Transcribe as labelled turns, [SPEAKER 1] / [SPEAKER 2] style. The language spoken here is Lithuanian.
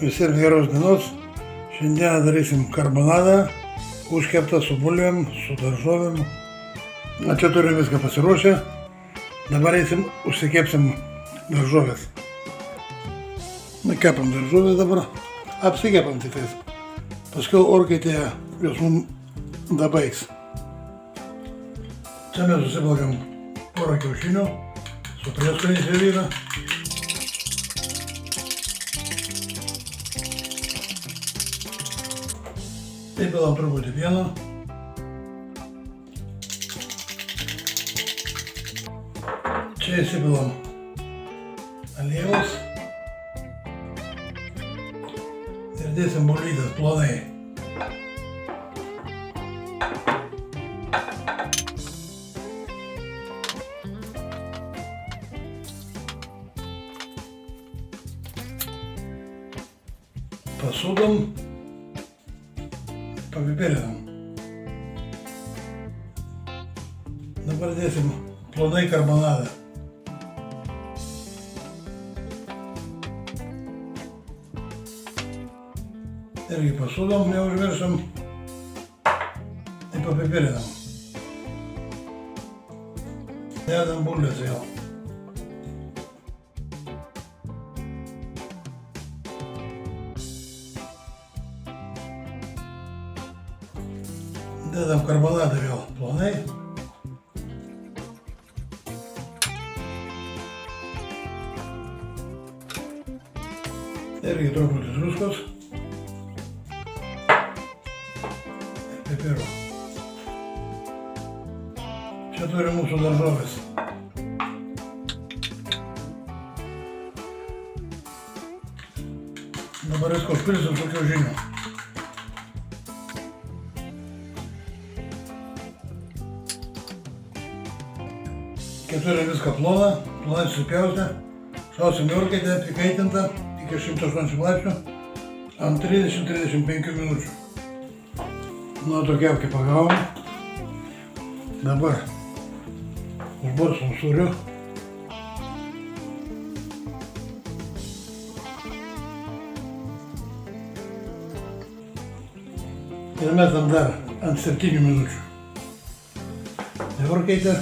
[SPEAKER 1] Visiems geros dienos. Šiandieną darysim karbonadą, užkeptą su bulvėm, su daržovėm. Na, čia turim viską pasiruošę. Dabar eisim, užsikepsim daržovės. Na, kepam daržovės dabar. Apsikepam tiktais. Paskui orkaitėje jos mums dabaigs. Čia mes susibalgam porą kiaušinių su prieskoniais ir yra. Įpilam truputį pieno. Čia įsipilam aliejus. Ir dėsim bulvytes plonai. Pasūdom. Papiperinam. Dabar dėsim plonai karbonadą. Irgi pasūdom, neužmiršam. Ir papiperinam. Dedam bulves vėl. Dedam karbonadą vėl plonai. Irgi truputį druskos. Ir pipiro. Čia turi mūsų daržovės. Dabar viską užpilsim su kiaušiniu. Turim viską ploną, plonai susipjaustę, šausim į orkaitę, įkaitintą iki 180 laipsnių ant 30-35 minučių. Nu, tokia kaip pagavom. Dabar užbarsim sūriu. Ir metam dar ant 7 minučių. Į orkaitę.